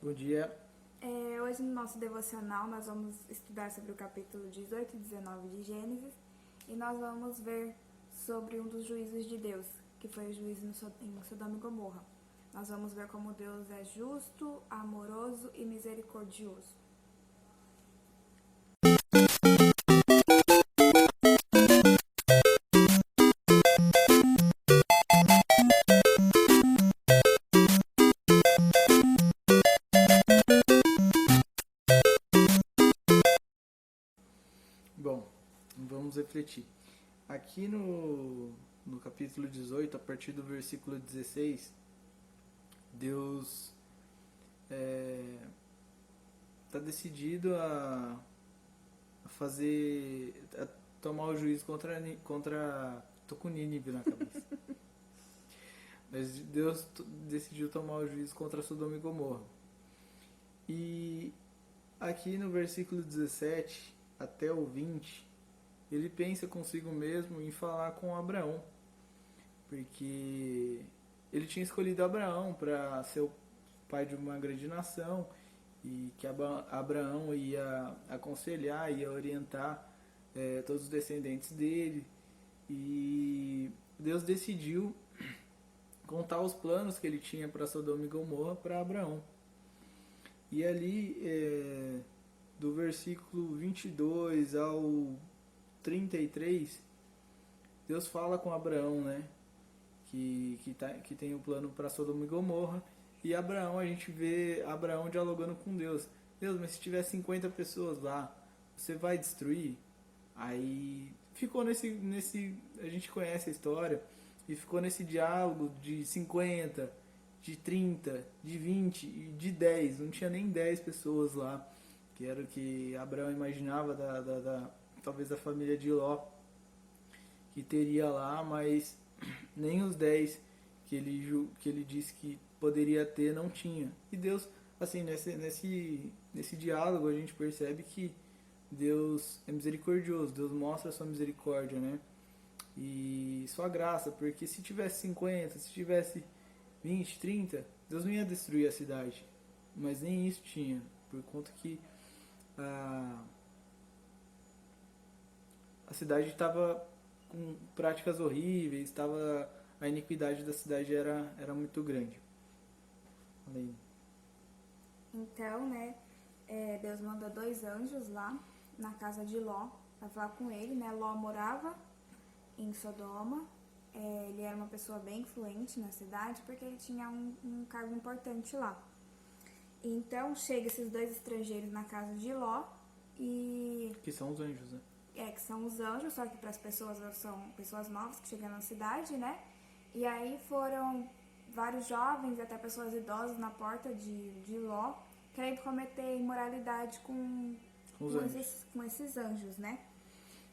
Bom dia. Hoje no nosso devocional nós vamos estudar sobre o capítulo 18 e 19 de Gênesis e nós vamos ver sobre um dos juízos de Deus, que foi o juízo em Sodoma e Gomorra. Nós vamos ver como Deus é justo, amoroso e misericordioso. Bom, vamos refletir. Aqui no capítulo 18, a partir do versículo 16, Deus está decidido a tomar o juízo contra. Tô com Nínive na cabeça. Mas Deus decidiu tomar o juízo contra Sodoma e Gomorra. E aqui no versículo 17 até o 20, ele pensa consigo mesmo em falar com Abraão, porque ele tinha escolhido Abraão para ser o pai de uma grande nação e que Abraão ia aconselhar, ia orientar todos os descendentes dele. E Deus decidiu contar os planos que ele tinha para Sodoma e Gomorra para Abraão. E ali, do versículo 22 ao 33, Deus fala com Abraão, né? Que tem o plano para Sodoma e Gomorra. E Abraão, a gente vê Abraão dialogando com Deus. Deus, mas se tiver 50 pessoas lá, você vai destruir? Aí ficou a gente conhece a história, e ficou nesse diálogo de 50, de 30, de 20 e de 10. Não tinha nem 10 pessoas lá, que era o que Abraão imaginava talvez da família de Ló que teria lá, mas nem os 10 que ele disse que poderia ter não tinha. E Deus, assim, nesse diálogo a gente percebe que Deus é misericordioso, Deus mostra a sua misericórdia, né? E sua graça, porque se tivesse 50, se tivesse 20, 30, Deus não ia destruir a cidade. Mas nem isso tinha, por conta que a cidade estava com práticas horríveis, a iniquidade da cidade era muito grande. Além. Então, Deus manda 2 anjos lá na casa de Ló para falar com ele, né? Ló morava em Sodoma. Ele era uma pessoa bem influente na cidade porque ele tinha um cargo importante lá. Então chega esses 2 estrangeiros na casa de Ló e Que são os anjos, né? que são os anjos, só que para as pessoas são pessoas novas que chegam na cidade, né? E aí foram vários jovens e até pessoas idosas na porta de Ló querendo cometer imoralidade Os anjos. com esses anjos, né?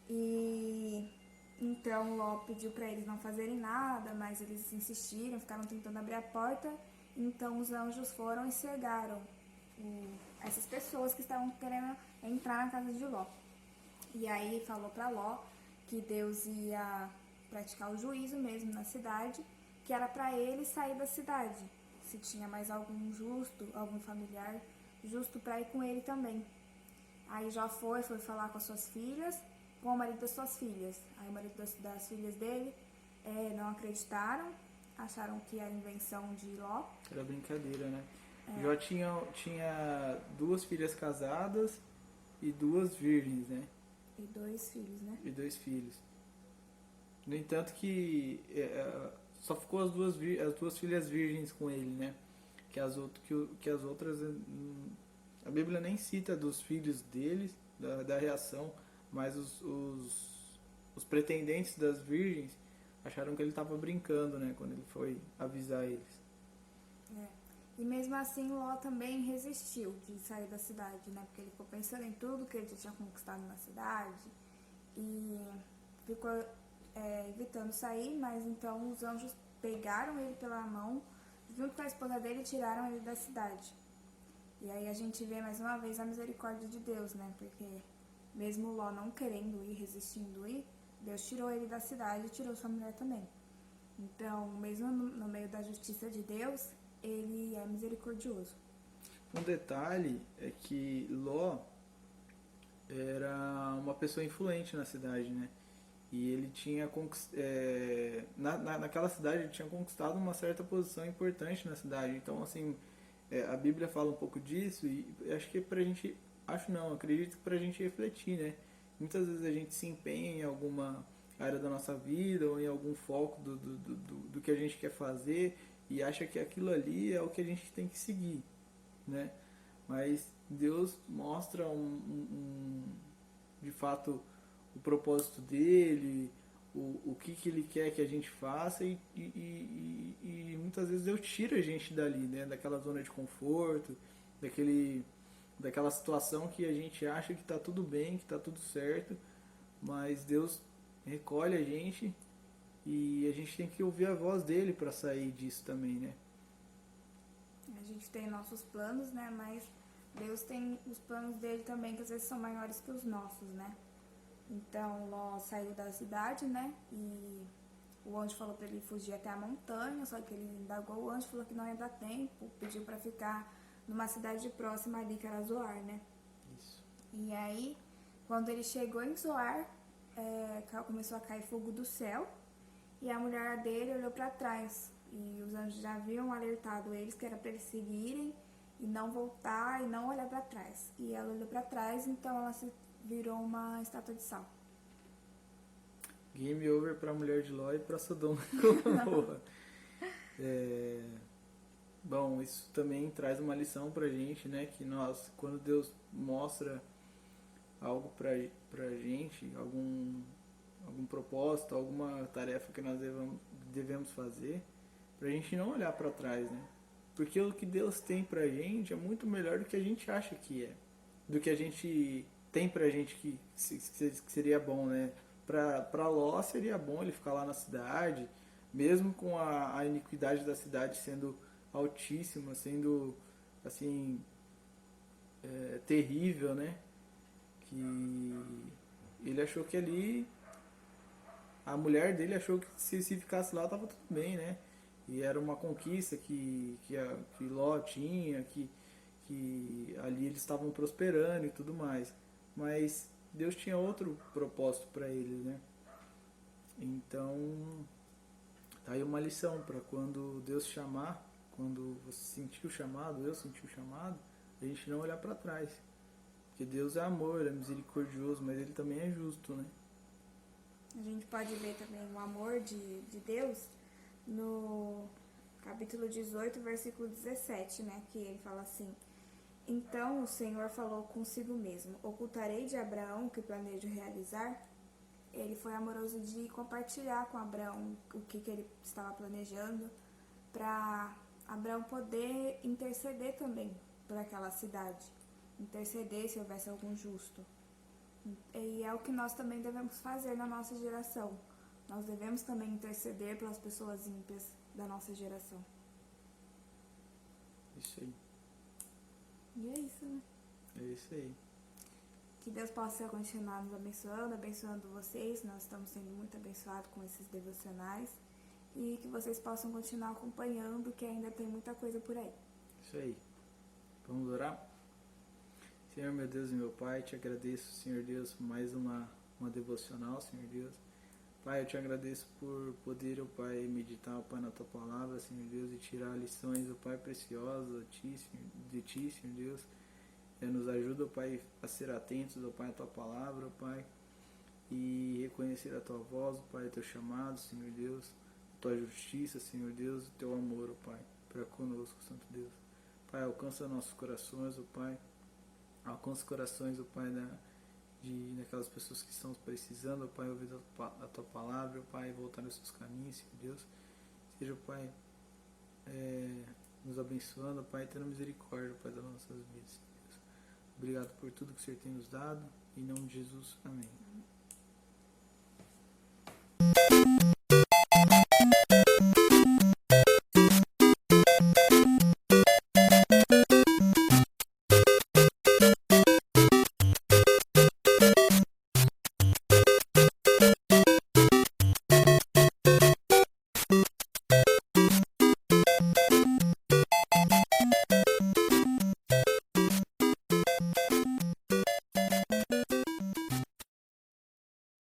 E então Ló pediu para eles não fazerem nada, mas eles insistiram, ficaram tentando abrir a porta. Então os anjos foram e cegaram essas pessoas que estavam querendo entrar na casa de Ló. E aí falou para Ló que Deus ia praticar o juízo mesmo na cidade, que era para ele sair da cidade, se tinha mais algum justo, algum familiar justo para ir com ele também. Aí já foi falar com as suas filhas, com o marido das suas filhas. Aí o marido das filhas dele não acreditaram, acharam que era invenção de Ló. Era brincadeira, né? Jó tinha 2 filhas casadas e 2 virgens, né? E 2 filhos, né? E 2 filhos. No entanto que só ficou as duas filhas virgens com ele, né? Que as outras a Bíblia nem cita dos filhos deles, da reação, mas os pretendentes das virgens acharam que ele estava brincando, né? Quando ele foi avisar eles. É. E mesmo assim, Ló também resistiu de sair da cidade, né? Porque ele ficou pensando em tudo que ele já tinha conquistado na cidade e ficou evitando sair, mas então os anjos pegaram ele pela mão, junto com a esposa dele, e tiraram ele da cidade. E aí a gente vê mais uma vez a misericórdia de Deus, né? Porque mesmo Ló não querendo ir, resistindo ir, Deus tirou ele da cidade e tirou sua mulher também. Então, mesmo no meio da justiça de Deus, ele é misericordioso. Um detalhe é que Ló era uma pessoa influente na cidade, né? E ele tinha naquela cidade ele tinha conquistado uma certa posição importante na cidade. Então, assim, a Bíblia fala um pouco disso e acho que pra gente, acho não, acredito que pra gente refletir, né? Muitas vezes a gente se empenha em alguma área da nossa vida ou em algum foco do que a gente quer fazer e acha que aquilo ali é o que a gente tem que seguir, né? Mas Deus mostra de fato o propósito dele, o que ele quer que a gente faça e muitas vezes Deus tira a gente dali, né? Daquela zona de conforto, daquela situação que a gente acha que está tudo bem, que está tudo certo, mas Deus recolhe a gente e a gente tem que ouvir a voz dele para sair disso também, né? A gente tem nossos planos, né? Mas Deus tem os planos dele também, que às vezes são maiores que os nossos, né? Então, Ló saiu da cidade, né? E o anjo falou para ele fugir até a montanha, só que ele indagou o anjo, falou que não ia dar tempo, pediu para ficar numa cidade próxima ali, que era Zoar, né? Isso. E aí, quando ele chegou em Zoar, começou a cair fogo do céu e a mulher dele olhou para trás. E os anjos já haviam alertado eles que era para eles seguirem e não voltar e não olhar para trás. E ela olhou para trás, então ela se virou uma estátua de sal. Game over pra mulher de Ló e pra Sodoma e Gomorra. Bom, isso também traz uma lição pra gente, né? Que nós, quando Deus mostra algo pra gente, algum propósito, alguma tarefa que nós devemos fazer, pra gente não olhar pra trás, né? Porque o que Deus tem pra gente é muito melhor do que a gente acha que é. Do que a gente tem pra gente que seria bom, né? Pra Ló seria bom ele ficar lá na cidade, mesmo com a iniquidade da cidade sendo altíssima, sendo assim terrível, né? Que ele achou que ali a mulher dele achou que se ficasse lá tava tudo bem, né? E era uma conquista que Ló tinha, que ali eles estavam prosperando e tudo mais. Mas Deus tinha outro propósito para eles, né? Então, tá aí uma lição para quando Deus chamar, quando você sentir o chamado, eu senti o chamado, a gente não olhar para trás. Porque Deus é amor, ele é misericordioso, mas ele também é justo, né? A gente pode ver também o amor de Deus no capítulo 18, versículo 17, né? Que ele fala assim: Então o Senhor falou consigo mesmo: Ocultarei de Abraão o que planejo realizar? Ele foi amoroso de compartilhar com Abraão o que ele estava planejando, para Abraão poder interceder também por aquela cidade, interceder se houvesse algum justo. E é o que nós também devemos fazer na nossa geração. Nós devemos também interceder pelas pessoas ímpias da nossa geração. Isso aí. E é isso, né? É isso aí. Que Deus possa continuar nos abençoando, abençoando vocês. Nós estamos sendo muito abençoados com esses devocionais. E que vocês possam continuar acompanhando, que ainda tem muita coisa por aí. Isso aí. Vamos orar? Senhor, meu Deus e meu Pai, te agradeço, Senhor Deus, por mais uma devocional, Senhor Deus. Pai, eu te agradeço por poder, ó Pai, meditar, ó Pai, na Tua Palavra, Senhor Deus, e tirar lições, ó Pai, preciosas de Ti, Senhor Deus. Nos ajuda, ó Pai, a ser atentos, ó Pai, à Tua Palavra, ó Pai, e reconhecer a Tua voz, ó Pai, o Teu chamado, Senhor Deus, a Tua justiça, Senhor Deus, o Teu amor, ó Pai, para conosco, Santo Deus. Pai, alcança nossos corações, ó Pai, alcança os corações, ó Pai, daquelas pessoas que estão precisando, ó Pai, ouvir a Tua Palavra, ó Pai, voltar nos seus caminhos, Senhor Deus. Seja, ó Pai, nos abençoando, ó Pai, tendo misericórdia, ó Pai, das nossas vidas, Senhor Deus. Obrigado por tudo que o Senhor tem nos dado. Em nome de Jesus, amém.